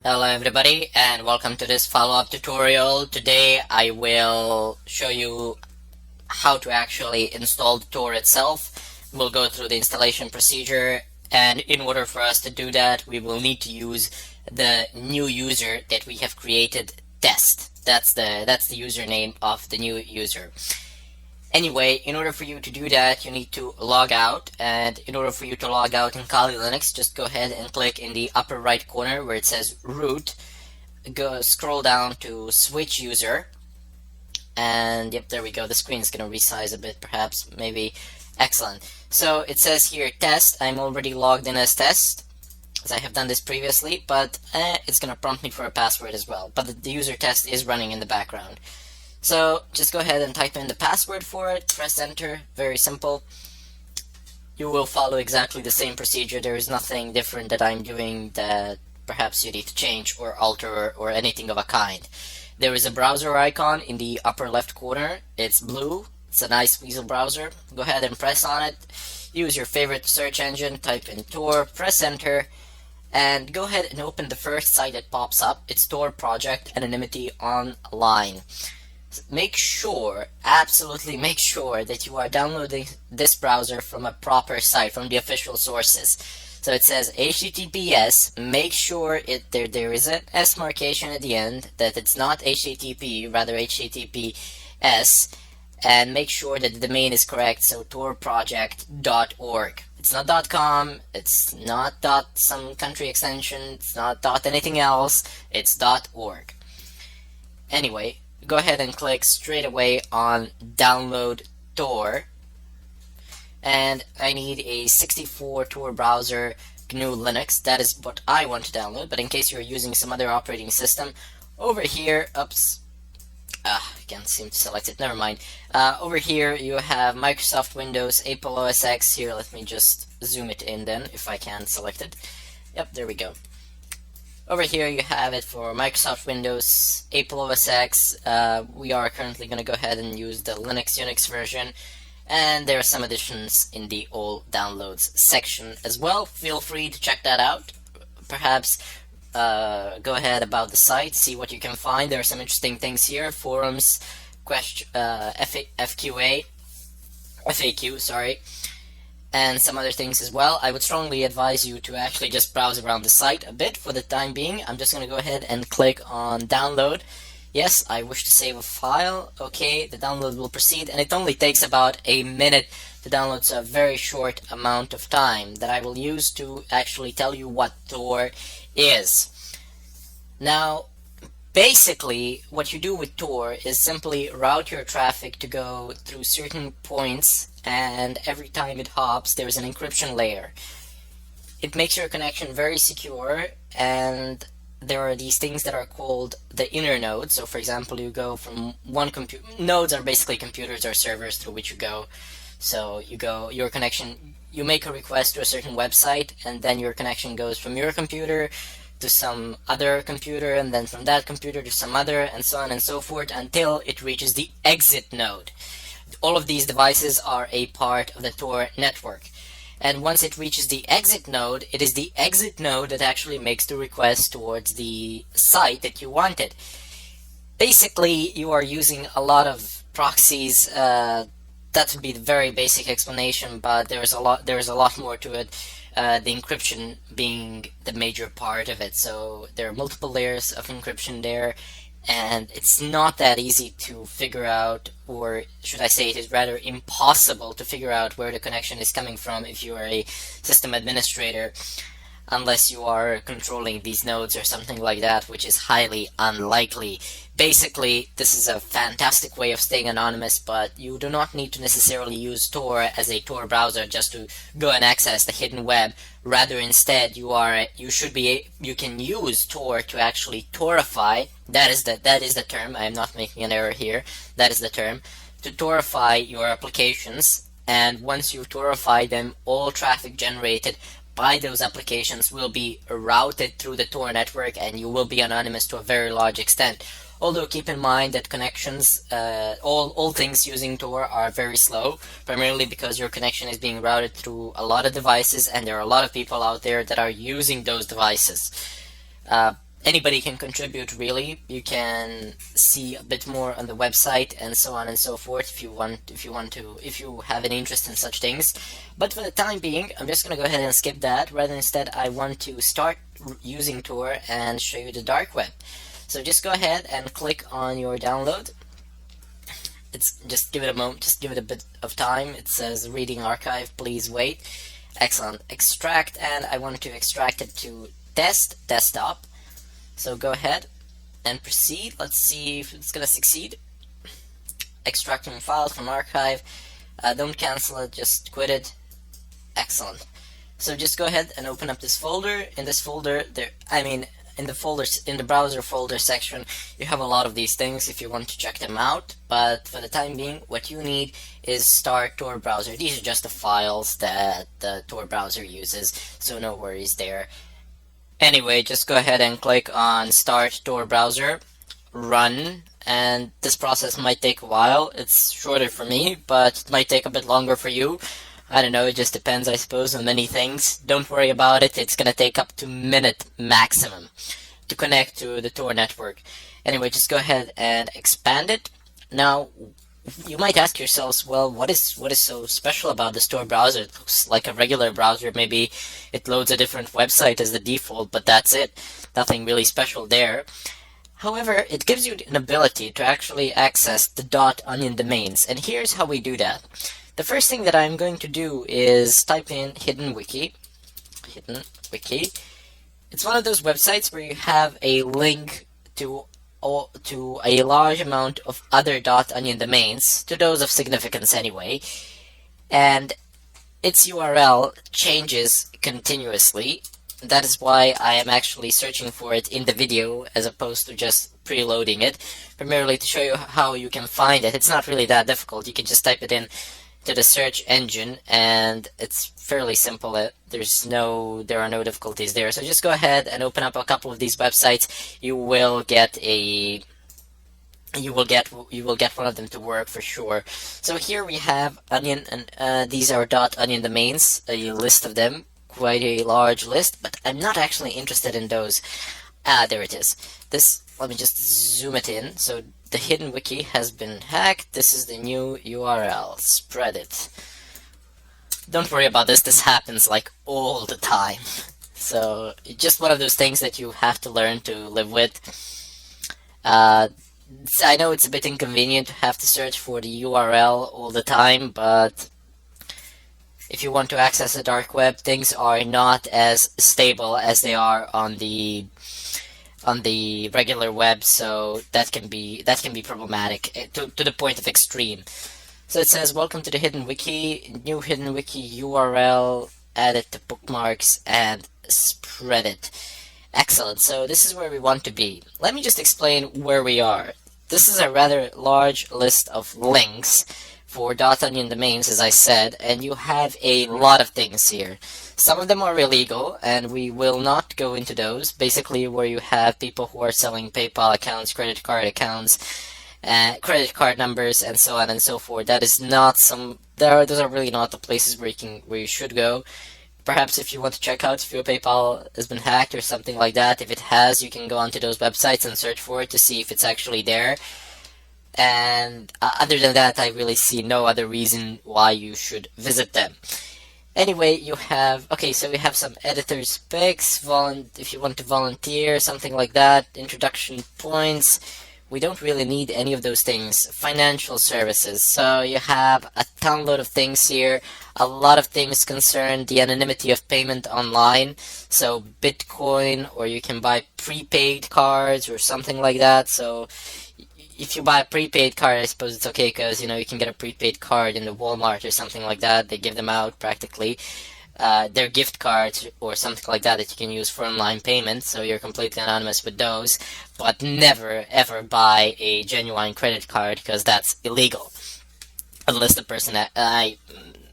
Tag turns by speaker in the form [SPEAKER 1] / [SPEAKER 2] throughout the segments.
[SPEAKER 1] Hello everybody and welcome to this follow-up tutorial. Today I will show you how to actually install the Tor itself. We'll go through the installation procedure, and in order for us to do that we will need to use the new user that we have created, test. That's the username of the new user. Anyway, in order for you to do that, you need to log out, and in order for you to log out in Kali Linux, just go ahead and click in the upper right corner where it says root. Go scroll down to switch user, and yep, there we go. The screen is going to resize a bit, perhaps, maybe. Excellent. So it says here test. I'm already logged in as test, as I have done this previously, but it's going to prompt me for a password as well. But the user test is running in the background. So just go ahead and type in the password for it, press enter, very simple. You will follow exactly the same procedure. There is nothing different that I'm doing that perhaps you need to change or alter or anything of a kind. There is a browser icon in the upper left corner. It's blue. It's a nice Weasel browser. Go ahead and press on it. Use your favorite search engine, type in Tor, press enter, and go ahead and open the first site that pops up. It's Tor Project Anonymity Online. Make sure, absolutely make sure that you are downloading this browser from a proper site, from the official sources. So it says HTTPS, make sure there is an S markation at the end, that it's not HTTP, rather HTTPS, and make sure that the domain is correct, so torproject.org. It's not .com, it's not some country extension, it's not anything else, it's .org. Anyway, go ahead and click straight away on download Tor, and I need a 64 Tor browser GNU Linux. That is what I want to download, but in case you're using some other operating system, over here, I can't seem to select it, never mind. Over here you have Microsoft Windows, Apple OS X. Here, let me just zoom it in then, if I can select it. Yep, there we go. Over here you have it for Microsoft Windows, Apple OS X. We are currently going to go ahead and use the Linux Unix version, and there are some additions in the all downloads section as well. Feel free to check that out. Perhaps go ahead about the site, see what you can find. There are some interesting things here, forums, FAQ, sorry, and some other things as well. I would strongly advise you to actually just browse around the site a bit for the time being. I'm just going to go ahead and click on download. Yes, I wish to save a file. Okay, the download will proceed, and it only takes about a minute to download, so a very short amount of time that I will use to actually tell you what Tor is. Now, basically, what you do with Tor is simply route your traffic to go through certain points, and every time it hops, there's an encryption layer. It makes your connection very secure, and there are these things that are called the inner nodes. So, for example, you go from one computer. Nodes are basically computers or servers through which you go. So your connection, you make a request to a certain website, and then your connection goes from your computer to some other computer, and then from that computer to some other, and so on and so forth, until it reaches the exit node. All of these devices are a part of the Tor network. And once it reaches the exit node, it is the exit node that actually makes the request towards the site that you wanted. Basically, you are using a lot of proxies. That would be the very basic explanation, but there is a lot more to it. The encryption being the major part of it. So there are multiple layers of encryption there, and it's not that easy to figure out, or should I say it is rather impossible to figure out where the connection is coming from if you are a system administrator, unless you are controlling these nodes or something like that, which is highly unlikely. Basically, this is a fantastic way of staying anonymous, but you do not need to necessarily use Tor as a Tor browser just to go and access the hidden web. Rather, instead, you can use Tor to actually Torify. That is the term. I am not making an error here. That is the term, to Torify your applications. And once you Torify them, all traffic generated by those applications will be routed through the Tor network, and you will be anonymous to a very large extent. Although keep in mind that connections, all things using Tor are very slow, primarily because your connection is being routed through a lot of devices, and there are a lot of people out there that are using those devices. anybody can contribute, really. You can see a bit more on the website and so on and so forth if you have an interest in such things. But for the time being, I'm just gonna go ahead and skip that. Rather, instead, I want to start using Tor and show you the dark web. So just go ahead and click on your download. Just give it a moment, just give it a bit of time. It says reading archive, please wait. Excellent. Extract, and I want to extract it to test desktop. So go ahead and proceed. Let's see if it's gonna succeed. Extracting files from archive. Don't cancel it, just quit it. Excellent. So just go ahead and open up this folder. In this folder, in the browser folder section, you have a lot of these things if you want to check them out. But for the time being, what you need is start Tor browser. These are just the files that the Tor browser uses, so no worries there. Anyway, just go ahead and click on Start Tor Browser, Run, and this process might take a while. It's shorter for me, but it might take a bit longer for you. I don't know, it just depends, I suppose, on many things. Don't worry about it, it's gonna take up to a minute maximum to connect to the Tor network. Anyway, just go ahead and expand it. Now, you might ask yourselves, well, what is so special about the Tor browser? It looks like a regular browser. Maybe it loads a different website as the default, but that's it. Nothing really special there. However, it gives you an ability to actually access the .onion domains, and here's how we do that. The first thing that I'm going to do is type in Hidden Wiki. Hidden Wiki. It's one of those websites where you have a link to a large amount of other .onion domains, to those of significance anyway, and its URL changes continuously. That is why I am actually searching for it in the video as opposed to just preloading it, primarily to show you how you can find it. It's not really that difficult. You can just type it in to the search engine and it's fairly simple. There are no difficulties there. So just go ahead and open up a couple of these websites. You will get one of them to work for sure. So here we have Onion, and these are .onion domains, a list of them, quite a large list, but I'm not actually interested in those. There it is. Let me just zoom it in. So the Hidden Wiki has been hacked. This is the new URL. Spread it. Don't worry about this. This happens like all the time. So it's just one of those things that you have to learn to live with. I know it's a bit inconvenient to have to search for the URL all the time, but if you want to access the dark web, things are not as stable as they are on the regular web, so that can be problematic to the point of extreme. So it says, welcome to the Hidden Wiki, new Hidden Wiki URL, add it to bookmarks, and spread it. Excellent, so this is where we want to be. Let me just explain where we are. This is a rather large list of links for .onion domains, as I said, and you have a lot of things here. Some of them are illegal, and we will not go into those. Basically, where you have people who are selling PayPal accounts, credit card accounts, credit card numbers, and so on and so forth. That is not those are really not the places where you should go. Perhaps if you want to check out if your PayPal has been hacked or something like that, if it has, you can go onto those websites and search for it to see if it's actually there. And other than that, I really see no other reason why you should visit them. Anyway, so we have some editor specs, if you want to volunteer, something like that, introduction points. We don't really need any of those things. Financial services, so you have a ton of things here. A lot of things concern the anonymity of payment online, so Bitcoin, or you can buy prepaid cards or something like that. So if you buy a prepaid card, I suppose it's okay because, you can get a prepaid card in the Walmart or something like that. They give them out practically. They're gift cards or something like that that you can use for online payment, so you're completely anonymous with those. But never, ever buy a genuine credit card because that's illegal. Unless the person...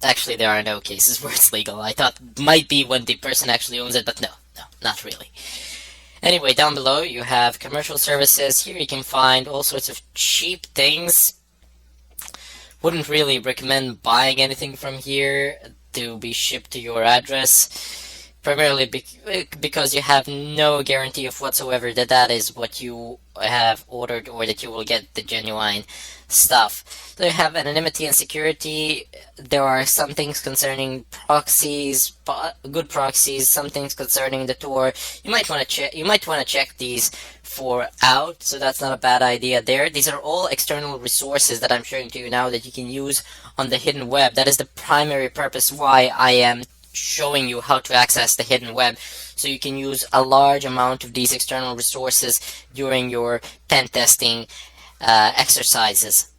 [SPEAKER 1] Actually, there are no cases where it's legal. I thought it might be when the person actually owns it, but no, not really. Anyway, down below you have commercial services. Here you can find all sorts of cheap things. Wouldn't really recommend buying anything from here to be shipped to your address. primarily because you have no guarantee of whatsoever that that is what you have ordered or that you will get the genuine stuff. So you have anonymity and security. There are some things concerning proxies, good proxies, some things concerning the Tor. You might want to check. You might want to check these for out, so that's not a bad idea there. These are all external resources that I'm showing to you now that you can use on the hidden web. That is the primary purpose why I am showing you how to access the hidden web, so you can use a large amount of these external resources during your pen testing exercises.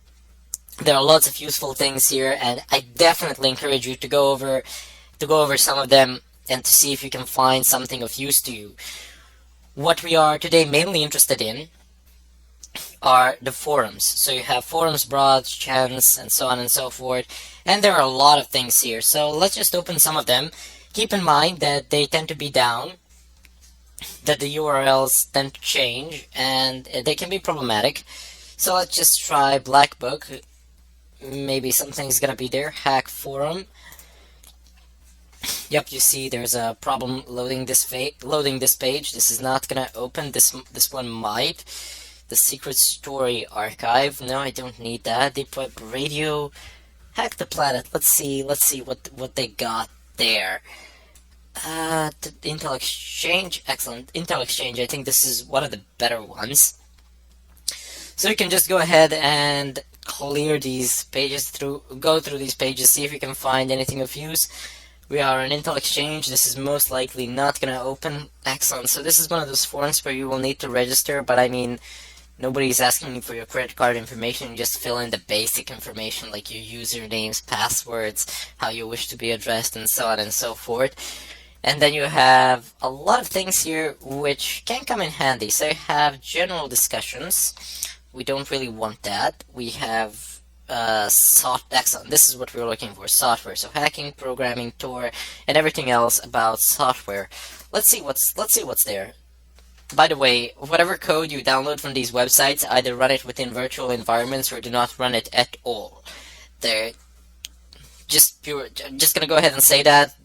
[SPEAKER 1] There are lots of useful things here, and I definitely encourage you to go over some of them and to see if you can find something of use to you. What we are today mainly interested in are the forums. So you have forums, broads, chants, and so on and so forth. And there are a lot of things here. So let's just open some of them. Keep in mind that they tend to be down, that the URLs tend to change, and they can be problematic. So let's just try Black Book. Maybe something's gonna be there. Hack forum. Yep, you see there's a problem loading this page. This is not gonna open. This one might. The secret story archive. No, I don't need that. Deep Web Radio. Hack the Planet. Let's see what they got there. Intel Exchange. Excellent. Intel Exchange. I think this is one of the better ones. So you can just go ahead and clear these pages go through these pages, see if you can find anything of use. We are an Intel Exchange. This is most likely not going to open. Excellent. So this is one of those forums where you will need to register, but I mean, nobody's asking you for your credit card information. You just fill in the basic information like your usernames, passwords, how you wish to be addressed, and so on and so forth. And then you have a lot of things here which can come in handy. So you have general discussions. We don't really want that. We have excellent. This is what we're looking for. Software. So hacking, programming, Tor, and everything else about software. Let's see what's there. By the way, whatever code you download from these websites, either run it within virtual environments or do not run it at all. They're just gonna go ahead and say that.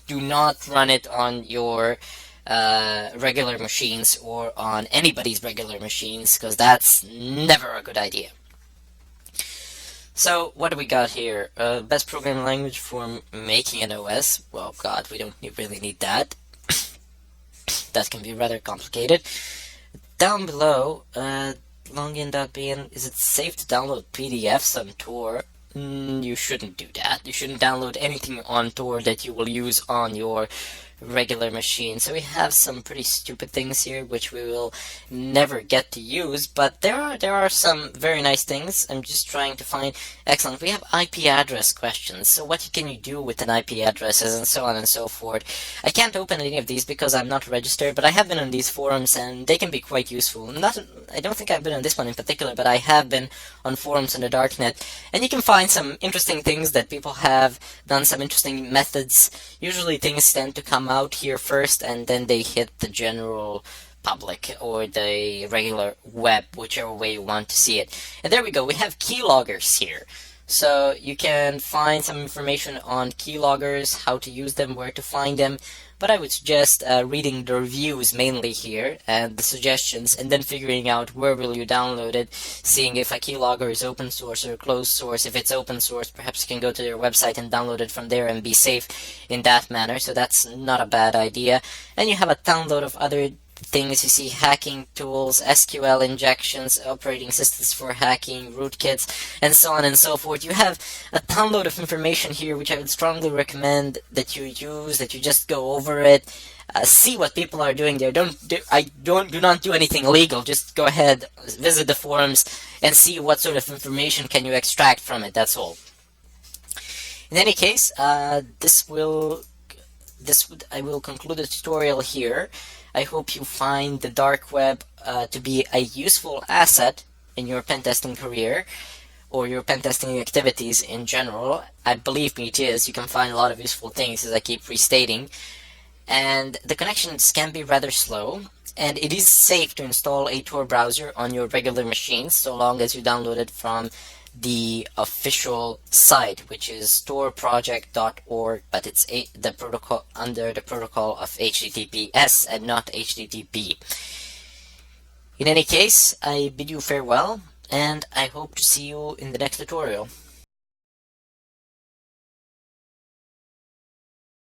[SPEAKER 1] Do not run it on your regular machines or on anybody's regular machines, because that's never a good idea. So what do we got here? Best programming language for making an OS. Well, God, we don't really need that. That can be rather complicated. Down below, login.bn, is it safe to download PDFs on Tor? You shouldn't do that. You shouldn't download anything on Tor that you will use on your regular machine. So we have some pretty stupid things here which we will never get to use, but there are some very nice things. I'm just trying to find. Excellent. We have IP address questions. So what can you do with an IP addresses and so on and so forth. I can't open any of these because I'm not registered, but I have been on these forums and they can be quite useful. I don't think I've been on this one in particular, but I have been on forums in the darknet, and you can find some interesting things that people have done, some interesting methods. Usually things tend to come out here first and then they hit the general public or the regular web, whichever way you want to see it. And there we go, we have keyloggers here. So you can find some information on keyloggers, how to use them, where to find them, but I would suggest reading the reviews mainly here and the suggestions, and then figuring out where will you download it, seeing if a keylogger is open source or closed source. If it's open source, perhaps you can go to their website and download it from there and be safe in that manner, so that's not a bad idea. And you have a download of other things. You see hacking tools, SQL injections, operating systems for hacking, rootkits, and so on and so forth. You have a download of information here which I would strongly recommend that you use, that you just go over it, see what people are doing there. Do not do anything illegal. Just go ahead, visit the forums, and see what sort of information can you extract from it. That's all. In any case, I will conclude the tutorial here. I hope you find the dark web to be a useful asset in your pen testing career or your pen testing activities in general. I believe me, it is. You can find a lot of useful things, as I keep restating. And the connections can be rather slow, and it is safe to install a Tor browser on your regular machine so long as you download it from the official site, which is storeproject.org, but it's the protocol under the protocol of HTTPS and not HTTP. In any case, I bid you farewell, and I hope to see you in the next tutorial.